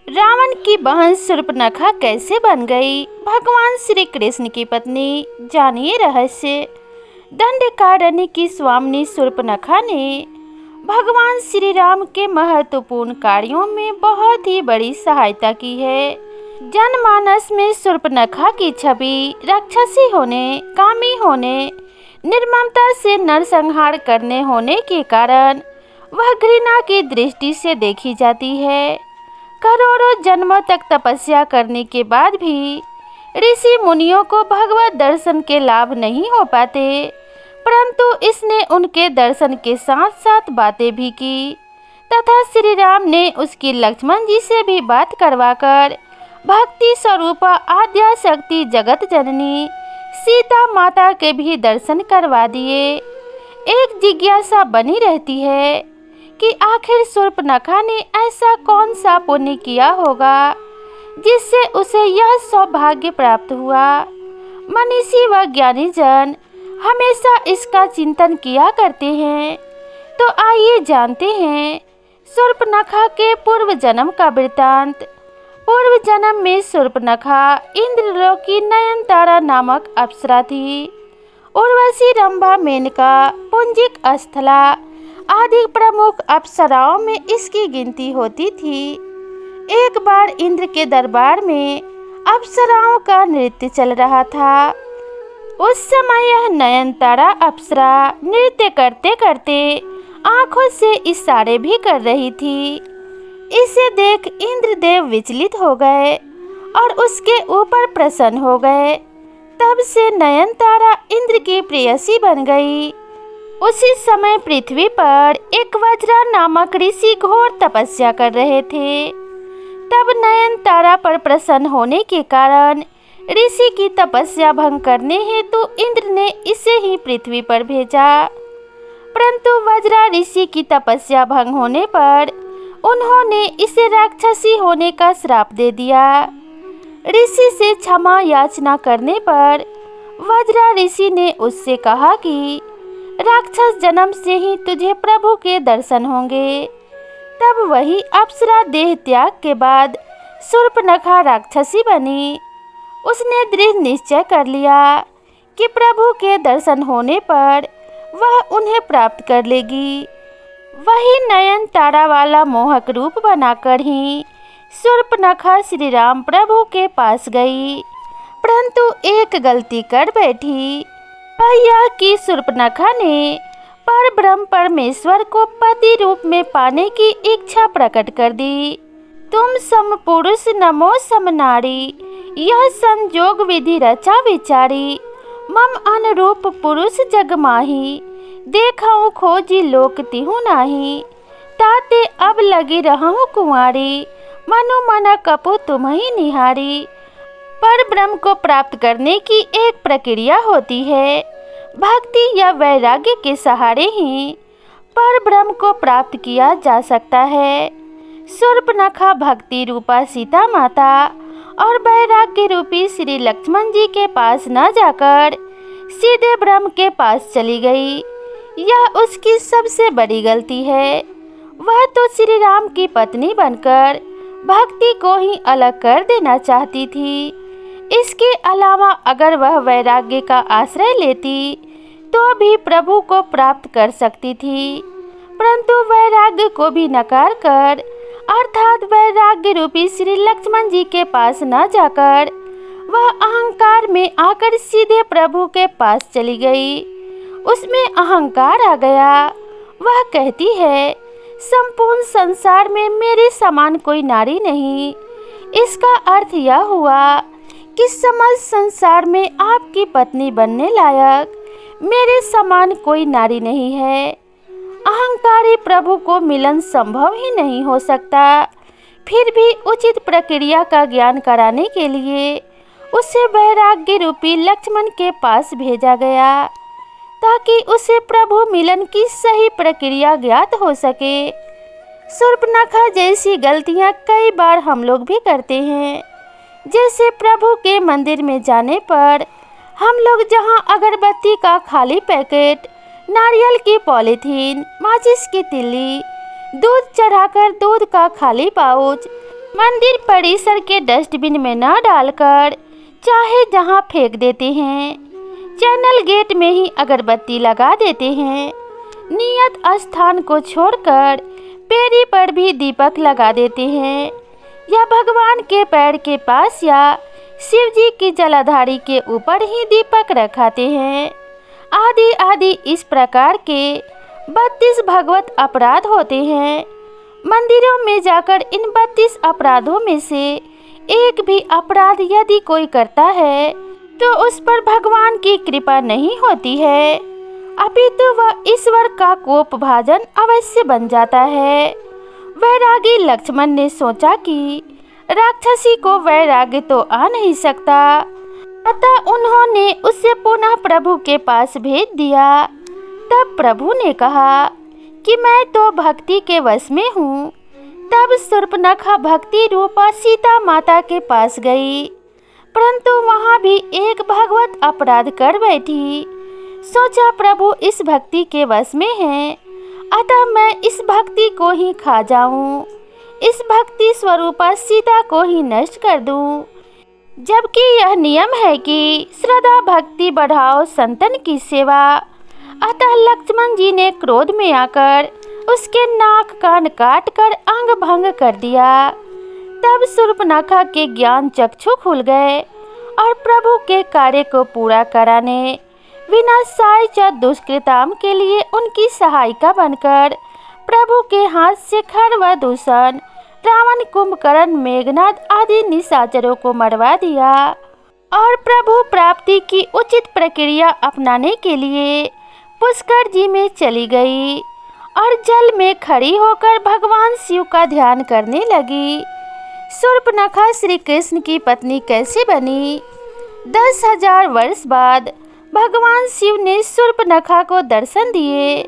रावण की बहन शूर्पणखा कैसे बन गई भगवान श्री कृष्ण की पत्नी, जानिए रहस्य। दंडकारण्य की स्वामिनी शूर्पणखा ने भगवान श्री राम के महत्वपूर्ण कार्यों में बहुत ही बड़ी सहायता की है। जनमानस में शूर्पणखा की छवि राक्षसी होने, कामी होने, निर्ममता से नरसंहार करने होने के कारण वह घृणा की दृष्टि से देखी जाती है। करोड़ों जन्मों तक तपस्या करने के बाद भी ऋषि मुनियों को भगवत दर्शन के लाभ नहीं हो पाते, परंतु इसने उनके दर्शन के साथ साथ बातें भी की तथा श्री राम ने उसकी लक्ष्मण जी से भी बात करवाकर भक्ति स्वरूपा आद्या शक्ति जगत जननी सीता माता के भी दर्शन करवा दिए। एक जिज्ञासा बनी रहती है कि आखिर शूर्पणखा ने ऐसा कौन सा पुण्य किया होगा जिससे उसे यह सौभाग्य प्राप्त हुआ। मनीषी व ज्ञानी जन हमेशा इसका चिंतन किया करते हैं। तो आइए जानते हैं शूर्पणखा के पूर्व जन्म का वृत्तांत। पूर्व जन्म में शूर्पणखा इंद्रलोक की नयनतारा नामक अप्सरा थी। उर्वशी, रंभा, मेनका, पुंजिक, स्थला आदि प्रमुख अप्सराओं में इसकी गिनती होती थी। एक बार इंद्र के दरबार में अप्सराओं का नृत्य चल रहा था। उस समय यह नयनतारा अप्सरा नृत्य करते करते आंखों से इशारे भी कर रही थी। इसे देख इंद्रदेव विचलित हो गए और उसके ऊपर प्रसन्न हो गए। तब से नयनतारा इंद्र की प्रेयसी बन गई। उसी समय पृथ्वी पर एक वज्रा नामक ऋषि घोर तपस्या कर रहे थे। तब नयनतारा पर प्रसन्न होने के कारण ऋषि की तपस्या भंग करने हेतु इंद्र ने इसे ही पृथ्वी पर भेजा, परंतु वज्रा ऋषि की तपस्या भंग होने पर उन्होंने इसे राक्षसी होने का श्राप दे दिया। ऋषि से क्षमा याचना करने पर वज्रा ऋषि ने उससे कहा कि राक्षस जन्म से ही तुझे प्रभु के दर्शन होंगे। तब वही अप्सरा देह त्याग के बाद शूर्पणखा राक्षसी बनी। उसने दृढ़ निश्चय कर लिया कि प्रभु के दर्शन होने पर वह उन्हें प्राप्त कर लेगी। वही नयनतारा वाला मोहक रूप बनाकर ही शूर्पणखा श्री राम प्रभु के पास गई, परंतु एक गलती कर बैठी। यह कि शूर्पणखा ने परब्रह्म परमेश्वर को पति रूप में पाने की इच्छा प्रकट कर दी। तुम सम पुरुष नमो सम नारी, यह संजोग विधि रचा विचारी। मम अनुरूप पुरुष जग माही, देखऊं खोजी लोक तिहु नाही। ताते अब लगी रहूं कुंवारी, मनु मन कपु तुम्हि निहारी। पर ब्रह्म को प्राप्त करने की एक प्रक्रिया होती है। भक्ति या वैराग्य के सहारे ही पर ब्रह्म को प्राप्त किया जा सकता है। शूर्पणखा भक्ति रूपा सीता माता और वैराग्य रूपी श्री लक्ष्मण जी के पास न जाकर सीधे ब्रह्म के पास चली गई। यह उसकी सबसे बड़ी गलती है। वह तो श्री राम की पत्नी बनकर भक्ति को ही अलग कर देना चाहती थी। इसके अलावा अगर वह वैराग्य का आश्रय लेती तो भी प्रभु को प्राप्त कर सकती थी, परंतु वैराग्य को भी नकार कर अर्थात वैराग्य रूपी श्री लक्ष्मण जी के पास न जाकर वह अहंकार में आकर सीधे प्रभु के पास चली गई। उसमें अहंकार आ गया। वह कहती है, संपूर्ण संसार में मेरे समान कोई नारी नहीं। इसका अर्थ यह हुआ कि समस्त संसार में आपकी पत्नी बनने लायक मेरे समान कोई नारी नहीं है। अहंकारी प्रभु को मिलन संभव ही नहीं हो सकता। फिर भी उचित प्रक्रिया का ज्ञान कराने के लिए उसे वैराग्य रूपी लक्ष्मण के पास भेजा गया ताकि उसे प्रभु मिलन की सही प्रक्रिया ज्ञात हो सके। शूर्पणखा जैसी गलतियां कई बार हम लोग भी करते हैं। जैसे प्रभु के मंदिर में जाने पर हम लोग जहां अगरबत्ती का खाली पैकेट, नारियल की पॉलीथीन, माचिस की तिल्ली, दूध चढ़ाकर दूध का खाली पाउच, मंदिर परिसर के डस्टबिन में न डालकर चाहे जहां फेंक देते हैं। चैनल गेट में ही अगरबत्ती लगा देते हैं। नियत स्थान को छोड़कर पेड़ी पर भी दीपक लगा देते हैं, या भगवान के पैर के पास या शिव जी की जलाधारी के ऊपर ही दीपक रखाते हैं। आदि आदि इस प्रकार के 32 भगवत अपराध होते हैं। मंदिरों में जाकर इन 32 अपराधों में से एक भी अपराध यदि कोई करता है तो उस पर भगवान की कृपा नहीं होती है, अपितु वह ईश्वर का कोप भाजन अवश्य बन जाता है। वैरागी लक्ष्मण ने सोचा कि राक्षसी को वैराग्य तो आ नहीं सकता, अतः उन्होंने उसे पुनः प्रभु के पास भेज दिया। तब प्रभु ने कहा कि मैं तो भक्ति के वश में हूँ। तब शूर्पणखा भक्ति रूपा सीता माता के पास गई, परंतु वहाँ भी एक भगवत अपराध कर बैठी। सोचा प्रभु इस भक्ति के वश में हैं, अतः मैं इस भक्ति को ही खा जाऊं, इस भक्ति स्वरूपा सीता को ही नष्ट कर दूं। जबकि यह नियम है कि श्रद्धा भक्ति बढ़ाओ संतन की सेवा। अतः लक्ष्मण जी ने क्रोध में आकर उसके नाक कान काट कर अंग भंग कर दिया। तब शूर्पणखा के ज्ञान चक्षु खुल गए और प्रभु के कार्य को पूरा कराने विनाशाय च दुष्कृताम के लिए उनकी सहायिका बनकर प्रभु के हाथ से खर व दूषण रावण, कुंभकर्ण, मेघनाद आदि निशाचरों को मरवा दिया और प्रभु प्राप्ति की उचित प्रक्रिया अपनाने के लिए पुष्कर जी में चली गई और जल में खड़ी होकर भगवान शिव का ध्यान करने लगी। शूर्पणखा श्री कृष्ण की पत्नी कैसे बनी? 10,000 वर्ष बाद भगवान शिव ने शूर्पणखा को दर्शन दिए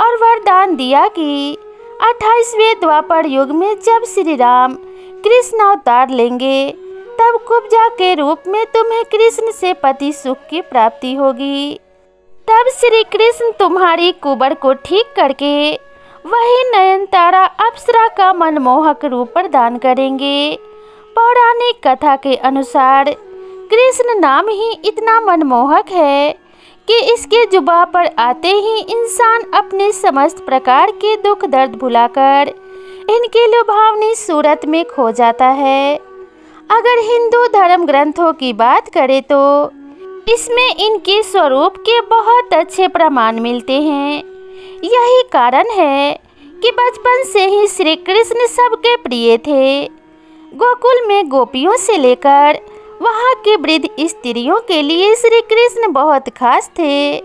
और वरदान दिया कि 28वें द्वापर युग में जब श्री राम कृष्ण अवतार लेंगे तब कुब्जा के रूप में तुम्हें कृष्ण से पति सुख की प्राप्ति होगी। तब श्री कृष्ण तुम्हारी कुबर को ठीक करके वही नयनतारा अप्सरा का मनमोहक रूप प्रदान करेंगे। पौराणिक कथा के अनुसार कृष्ण नाम ही इतना मनमोहक है कि इसके जुबान पर आते ही इंसान अपने समस्त प्रकार के दुख दर्द भुलाकर इनकी लुभावनी सूरत में खो जाता है। अगर हिंदू धर्म ग्रंथों की बात करें तो इसमें इनके स्वरूप के बहुत अच्छे प्रमाण मिलते हैं। यही कारण है कि बचपन से ही श्री कृष्ण सबके प्रिय थे। गोकुल में गोपियों से लेकर वहाँ के वृद्ध स्त्रियों के लिए श्री कृष्ण बहुत खास थे।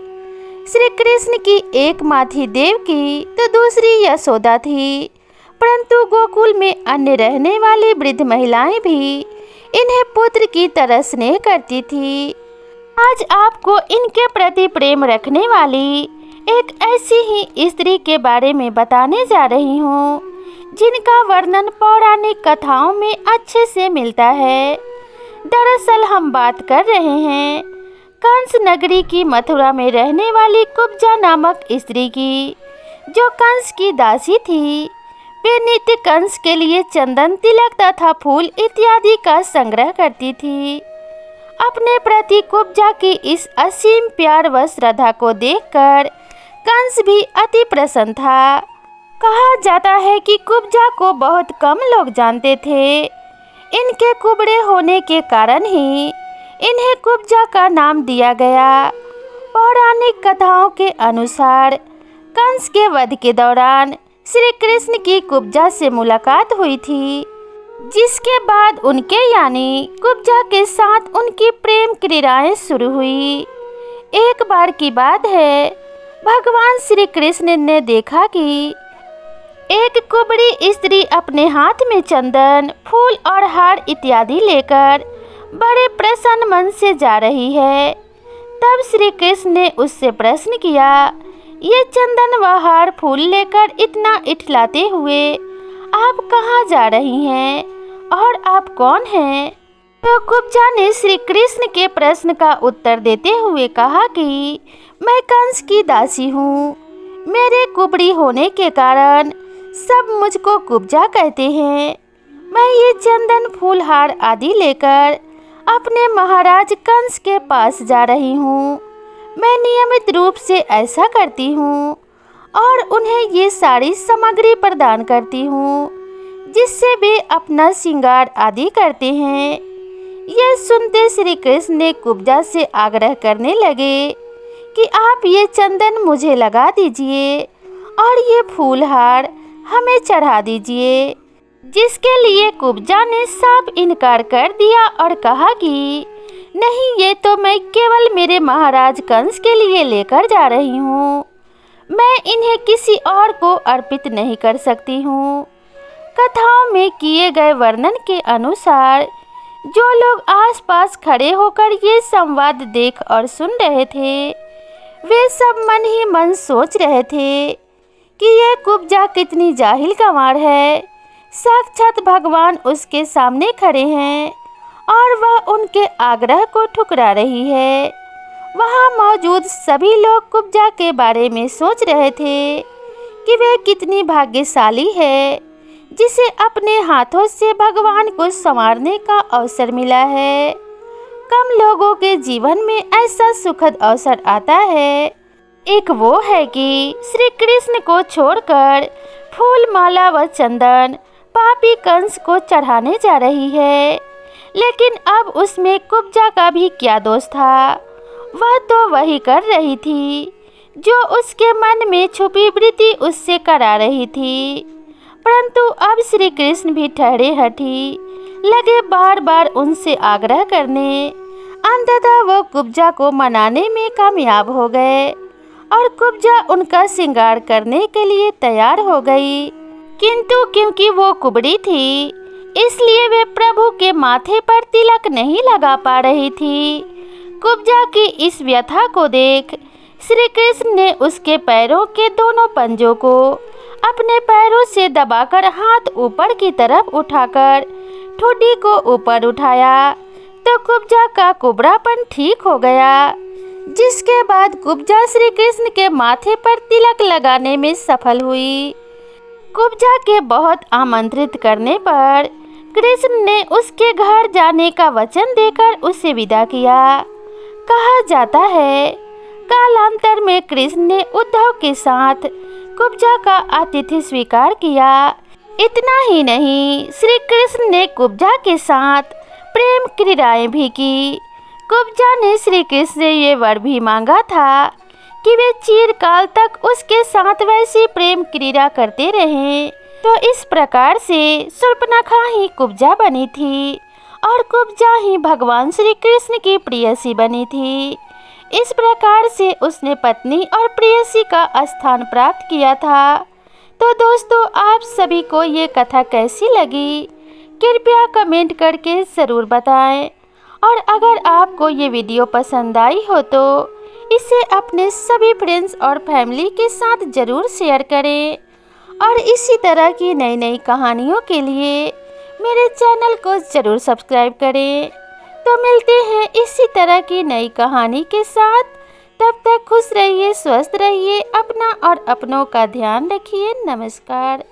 श्री कृष्ण की एक माँ थी देवकी तो दूसरी यशोदा थी, परंतु गोकुल में अन्य रहने वाली वृद्ध महिलाएं भी इन्हें पुत्र की तरह स्नेह करती थी। आज आपको इनके प्रति प्रेम रखने वाली एक ऐसी ही स्त्री के बारे में बताने जा रही हूँ, जिनका वर्णन पौराणिक कथाओं में अच्छे से मिलता है। दरअसल हम बात कर रहे हैं कंस नगरी की मथुरा में रहने वाली कुब्जा नामक स्त्री की, जो कंस की दासी थी। वे नित्य कंस के लिए चंदन, तिलक तथा फूल इत्यादि का संग्रह करती थी। अपने प्रति कुब्जा की इस असीम प्यार व श्रद्धा को देखकर कंस भी अति प्रसन्न था। कहा जाता है कि कुब्जा को बहुत कम लोग जानते थे। इनके कुबड़े होने के कारण ही इन्हें कुब्जा का नाम दिया गया। पौराणिक कथाओं के अनुसार कंस के वध के दौरान श्री कृष्ण की कुब्जा से मुलाकात हुई थी, जिसके बाद उनके यानी कुब्जा के साथ उनकी प्रेम क्रीड़ाएं शुरू हुई। एक बार की बात है, भगवान श्री कृष्ण ने देखा कि एक कुबड़ी स्त्री अपने हाथ में चंदन, फूल और हार इत्यादि लेकर बड़े प्रसन्न मन से जा रही है। तब श्री कृष्ण ने उससे प्रश्न किया, ये चंदन व हार फूल लेकर इतना इठलाते हुए आप कहाँ जा रही हैं और आप कौन हैं? तो कुब्जा ने श्री कृष्ण के प्रश्न का उत्तर देते हुए कहा कि मैं कंस की दासी हूँ। मेरे कुबड़ी होने के कारण सब मुझको कुब्जा कहते हैं। मैं ये चंदन फूलहार आदि लेकर अपने महाराज कंस के पास जा रही हूँ। मैं नियमित रूप से ऐसा करती हूँ और उन्हें ये सारी सामग्री प्रदान करती हूँ जिससे वे अपना श्रृंगार आदि करते हैं। यह सुनते श्री कृष्ण ने कुब्जा से आग्रह करने लगे कि आप ये चंदन मुझे लगा दीजिए और ये फूलहार हमें चढ़ा दीजिए, जिसके लिए कुब्जा ने साफ इनकार कर दिया और कहा कि नहीं, ये तो मैं केवल मेरे महाराज कंस के लिए लेकर जा रही हूँ, मैं इन्हें किसी और को अर्पित नहीं कर सकती हूँ। कथाओं में किए गए वर्णन के अनुसार जो लोग आसपास खड़े होकर ये संवाद देख और सुन रहे थे, वे सब मन ही मन सोच रहे थे कि यह कुब्जा कितनी जाहिल गंवार है। साक्षात भगवान उसके सामने खड़े हैं और वह उनके आग्रह को ठुकरा रही है। वहाँ मौजूद सभी लोग कुब्जा के बारे में सोच रहे थे कि वह कितनी भाग्यशाली है जिसे अपने हाथों से भगवान को संवारने का अवसर मिला है। कम लोगों के जीवन में ऐसा सुखद अवसर आता है। एक वो है कि श्री कृष्ण को छोड़कर फूल, माला व चंदन पापी कंस को चढ़ाने जा रही है, लेकिन अब उसमें कुब्जा का भी क्या दोष था। वह तो वही कर रही थी जो उसके मन में छुपी वृत्ति उससे करा रही थी। परंतु अब श्री कृष्ण भी ठहरे हठी लगे बार बार उनसे आग्रह करने। अंततः वो कुब्जा को मनाने में कामयाब हो गए और कुब्जा उनका श्रृंगार करने के लिए तैयार हो गई। किंतु क्योंकि वो कुबड़ी थी, इसलिए वे प्रभु के माथे पर तिलक नहीं लगा पा रही थी। कुब्जा की इस व्यथा को देख श्री कृष्ण ने उसके पैरों के दोनों पंजों को अपने पैरों से दबाकर हाथ ऊपर की तरफ उठाकर ठुड्डी को ऊपर उठाया तो कुब्जा का कुबड़ापन ठीक हो गया, जिसके बाद कुब्जा श्री कृष्ण के माथे पर तिलक लगाने में सफल हुई। कुब्जा के बहुत आमंत्रित करने पर कृष्ण ने उसके घर जाने का वचन देकर उसे विदा किया। कहा जाता है कालांतर में कृष्ण ने उद्धव के साथ कुब्जा का आतिथ्य स्वीकार किया। इतना ही नहीं, श्री कृष्ण ने कुब्जा के साथ प्रेम क्रीड़ाएं भी की। कुब्जा ने श्री कृष्ण से ये वर भी मांगा था कि वे चिरकाल तक उसके साथ वैसी प्रेम क्रीड़ा करते रहें। तो इस प्रकार से शूर्पणखा ही कुब्जा बनी थी और कुब्जा ही भगवान श्री कृष्ण की प्रेयसी बनी थी। इस प्रकार से उसने पत्नी और प्रेयसी का स्थान प्राप्त किया था। तो दोस्तों, आप सभी को ये कथा कैसी लगी कृपया कमेंट करके ज़रूर बताएं। और अगर आपको ये वीडियो पसंद आई हो तो इसे अपने सभी फ्रेंड्स और फैमिली के साथ ज़रूर शेयर करें। और इसी तरह की नई नई कहानियों के लिए मेरे चैनल को ज़रूर सब्सक्राइब करें। तो मिलते हैं इसी तरह की नई कहानी के साथ। तब तक खुश रहिए, स्वस्थ रहिए, अपना और अपनों का ध्यान रखिए। नमस्कार।